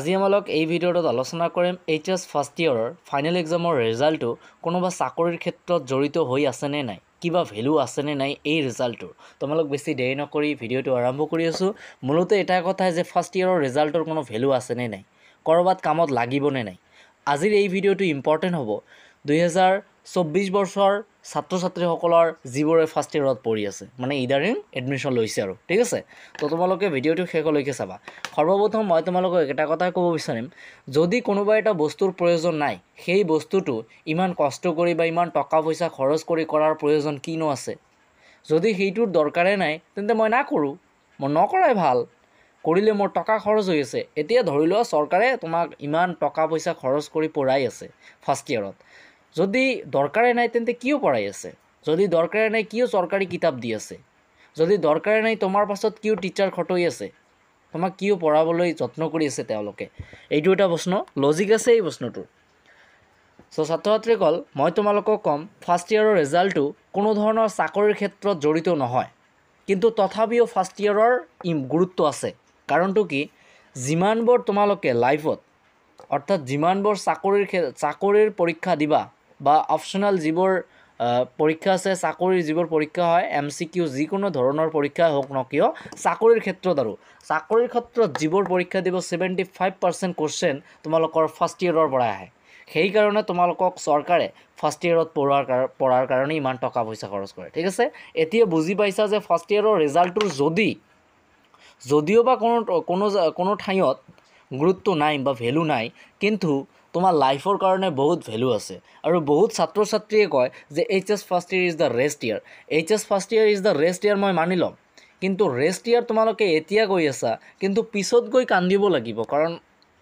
আজি আমালোক এই ভিডিঅ'টোত আলোচনা কৰিম এইচএছ ফাৰ্ষ্ট ইয়েৰৰ ফাইনেল এক্সামৰ ৰিজাল্টটো কোনোবা চাকৰিৰ ক্ষেত্ৰত জড়িত হৈ আছেনে নাই, কিবা ভেলু আছেনে নাই এই ৰিজাল্টটোৰ। তোমালোক বেছি দেৰি নকৰি ভিডিঅ'টো আৰম্ভ কৰি আছোঁ। মূলতে এটাই কথাই যে ফাৰ্ষ্ট ইয়েৰৰ ৰিজাল্টৰ কোনো ভেলু আছেনে নাই, ক'ৰবাত কামত লাগিবনে নাই। আজিৰ এই ভিডিঅ'টো ইম্পৰ্টেণ্ট হ'ব 2024 বৰ্ষৰ ছাত্ৰ ছাত্ৰীসকলৰ যিবোৰে ফাৰ্ষ্ট ইয়েৰত পঢ়ি আছে, মানে ইদাৰিং এডমিশ্যন লৈছে আৰু ঠিক আছে। তো তোমালোকে ভিডিঅ'টো শেষলৈকে চাবা। সৰ্বপ্ৰথম মই তোমালোকক এটা কথাই ক'ব বিচাৰিম, যদি কোনোবা এটা বস্তুৰ প্ৰয়োজন নাই, সেই বস্তুটো ইমান কষ্ট কৰি বা ইমান টকা পইচা খৰচ কৰি কৰাৰ প্ৰয়োজন কিনো আছে। যদি সেইটোৰ দৰকাৰে নাই তেন্তে মই নকৰোঁ, মই নকৰাই ভাল। কৰিলে মোৰ টকা খৰচ হৈ আছে। এতিয়া ধৰি লোৱা চৰকাৰে তোমাক ইমান টকা পইচা খৰচ কৰি পঢ়াই আছে ফাৰ্ষ্ট ইয়েৰত, যদি দৰকাৰে নাই তেন্তে কিয় পঢ়াই আছে? যদি দৰকাৰে নাই কিয় চৰকাৰী কিতাপ দি আছে? যদি দৰকাৰে নাই তোমাৰ পাছত কিয় টিচাৰ খটুৱাই আছে? তোমাক কিয় পঢ়াবলৈ যত্ন কৰি আছে তেওঁলোকে? এইটো এটা প্ৰশ্ন, লজিক আছে এই প্ৰশ্নটোৰ। চ' ছাত্ৰ ছাত্ৰীসকল, মই তোমালোকক ক'ম ফাৰ্ষ্ট ইয়েৰৰ ৰিজাল্টটো কোনো ধৰণৰ চাকৰিৰ ক্ষেত্ৰত জড়িত নহয়, কিন্তু তথাপিও ফাৰ্ষ্ট ইয়েৰৰ গুৰুত্ব আছে। কাৰণটো কি, যিমানবোৰ তোমালোকে লাইফত অৰ্থাৎ যিমানবোৰ চাকৰিৰ পৰীক্ষা দিবা বা অপশ্যনেল যিবোৰ পৰীক্ষা আছে, চাকৰিৰ যিবোৰ পৰীক্ষা হয়, MCQ যিকোনো ধৰণৰ পৰীক্ষা হওক ন কিয়, চাকৰিৰ ক্ষেত্ৰত আৰু চাকৰিৰ ক্ষেত্ৰত যিবোৰ পৰীক্ষা দিব 75% কুৱেশ্যন তোমালোকৰ ফাৰ্ষ্ট ইয়েৰৰ পৰা আহে। সেইকাৰণে তোমালোকক চৰকাৰে ফাৰ্ষ্ট ইয়েৰত পঢ়াৰ কাৰণে ইমান টকা পইচা খৰচ কৰে, ঠিক আছে। এতিয়া বুজি পাইছা যে ফাৰ্ষ্ট ইয়েৰৰ ৰিজাল্টটোৰ যদিও বা কোনো ঠাইত গুৰুত্ব নাই বা ভেলু নাই, কিন্তু তোমাৰ লাইফৰ কাৰণে বহুত ভেলু আছে। আৰু বহুত ছাত্ৰ ছাত্ৰীয়ে কয় যে HS first year is the rest year. HS first year is the rest year, মই মানি ল'ম। কিন্তু ৰেষ্ট ইয়েৰ তোমালোকে এতিয়া গৈ আছা, কিন্তু পিছত গৈ কান্দিব লাগিব, কাৰণ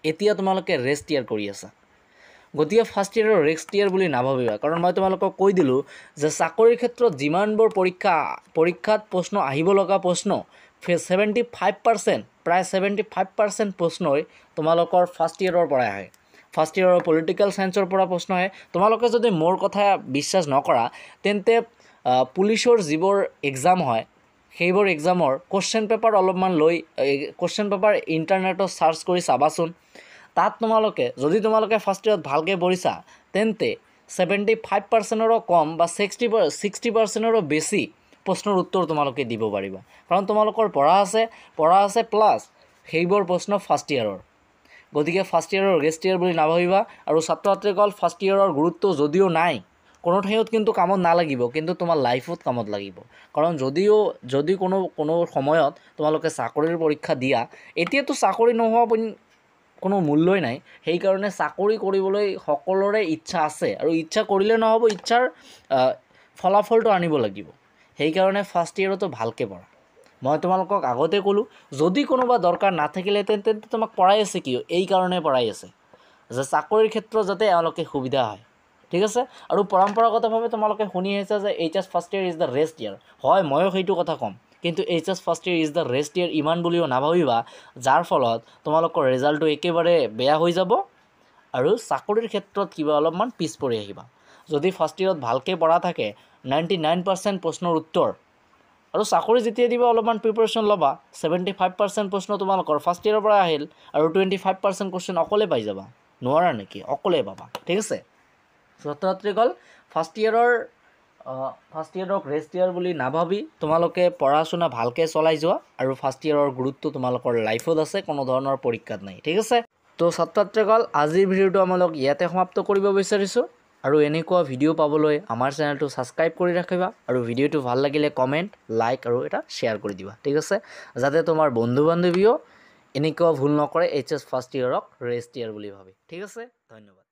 এতিয়া তোমালোকে ৰেষ্ট ইয়েৰ কৰি আছা। গতিকে ফাৰ্ষ্ট ইয়েৰৰ ৰেষ্ট ইয়েৰ বুলি নাভাবিবা, কাৰণ মই তোমালোকক কৈ দিলোঁ যে চাকৰিৰ ক্ষেত্ৰত যিমানবোৰ পৰীক্ষাত প্ৰশ্ন আহিব লগা প্ৰশ্ন 75%, প্ৰায় 75% প্ৰশ্নই তোমালোকৰ ফাৰ্ষ্ট ইয়েৰৰ পৰাই আহে। ফাৰ্ষ্ট ইয়েৰৰ পলিটিকেল ছায়েন্সৰ পৰা প্ৰশ্ন আহে। তোমালোকে যদি মোৰ কথা বিশ্বাস নকৰা তেন্তে পুলিচৰ যিবোৰ এক্সাম হয়, সেইবোৰ এক্সামৰ কুৱেশ্যন পেপাৰ অলপমান কুৱেশ্যন পেপাৰ ইণ্টাৰনেটত ছাৰ্চ কৰি চাবাচোন। তাত যদি তোমালোকে ফাৰ্ষ্ট ইয়েৰত ভালকৈ পঢ়িছা তেন্তে 75%ৰো কম বা 60%ৰো বেছি প্ৰশ্নৰ উত্তৰ তোমালোকে দিব পাৰিবা, কাৰণ তোমালোকৰ পঢ়া আছে প্লাছ সেইবোৰ প্ৰশ্ন ফাৰ্ষ্ট ইয়েৰৰ। গতিকে ফাৰ্ষ্ট ইয়েৰৰ ৰেষ্ট ইয়েৰ বুলি নাভাবিবা। আৰু ছাত্ৰ ছাত্ৰীসকল, ফাৰ্ষ্ট ইয়েৰৰ গুৰুত্ব যদিও নাই, কোনো ঠাইত কিন্তু কামত নালাগিব, কিন্তু তোমাৰ লাইফত কামত লাগিব। কাৰণ যদি কোনো সময়ত তোমালোকে চাকৰিৰ পৰীক্ষা দিয়া, এতিয়াতো চাকৰি নোহোৱা কোনো মূল্যই নাই। সেইকাৰণে চাকৰি কৰিবলৈ সকলোৰে ইচ্ছা আছে, আৰু ইচ্ছা কৰিলে নহ'ব, ইচ্ছাৰ ফলাফলটো আনিব লাগিব। সেইকাৰণে ফাৰ্ষ্ট ইয়েৰতো ভালকৈ পঢ়া। মই তোমালোকক আগতে ক'লোঁ, যদি কোনোবা দৰকাৰ নাথাকিলে তেন্তে তোমাক পঢ়াই আছে কিয়? এই কাৰণে পঢ়াই আছে যে চাকৰিৰ ক্ষেত্ৰত যাতে এওঁলোকে সুবিধা হয়, ঠিক আছে। আৰু পৰম্পৰাগতভাৱে তোমালোকে শুনি আহিছা যে HS first year is the rest year. হয়, ময়ো সেইটো কথা ক'ম, কিন্তু HS first year is the rest year ইমান বুলিও নাভাবিবা, যাৰ ফলত তোমালোকৰ ৰিজাল্টটো একেবাৰে বেয়া হৈ যাব আৰু চাকৰিৰ ক্ষেত্ৰত কিবা অলপমান পিছ পৰি আহিবা। যদি ফাৰ্ষ্ট ইয়েৰত ভালকৈ পঢ়া থাকে, 99% প্ৰশ্নৰ উত্তৰ, আৰু চাকৰি যেতিয়া দিবা অলপমান প্ৰিপাৰেশ্যন ল'বা, 75% প্ৰশ্ন তোমালোকৰ ফাৰ্ষ্ট ইয়েৰৰ পৰা আহিল, আৰু 25% কুৱেশ্যন অকলে পাই যাবা। নোৱাৰা নেকি? অকলে পাবা, ঠিক আছে। ছাত্ৰ ছাত্ৰীসকল, ফাৰ্ষ্ট ইয়েৰক ৰেষ্ট ইয়েৰ বুলি নাভাবি তোমালোকে পঢ়া শুনা ভালকৈ চলাই যোৱা, আৰু ফাৰ্ষ্ট ইয়েৰৰ গুৰুত্ব তোমালোকৰ লাইফত আছে, কোনো ধৰণৰ পৰীক্ষাত নাই, ঠিক আছে। তো ছাত্ৰ ছাত্ৰীসকল, আজিৰ ভিডিঅ'টো আমালোক ইয়াতে সমাপ্ত কৰিব বিচাৰিছোঁ। আৰু এনেকুৱা ভিডিঅ' পাবলৈ আমাৰ চেনেলটো ছাবস্ক্ৰাইব কৰি ৰাখিবা, আৰু ভিডিঅ'টো ভাল লাগিলে কমেণ্ট, লাইক আৰু এটা শ্বেয়াৰ কৰি দিবা, ঠিক আছে, যাতে তোমাৰ বন্ধু বান্ধৱীয়েও এনেকুৱা ভুল নকৰে এইচএছ ফাৰ্ষ্ট ইয়েৰক ৰেষ্ট ইয়েৰ বুলি ভাবি, ঠিক আছে। ধন্যবাদ।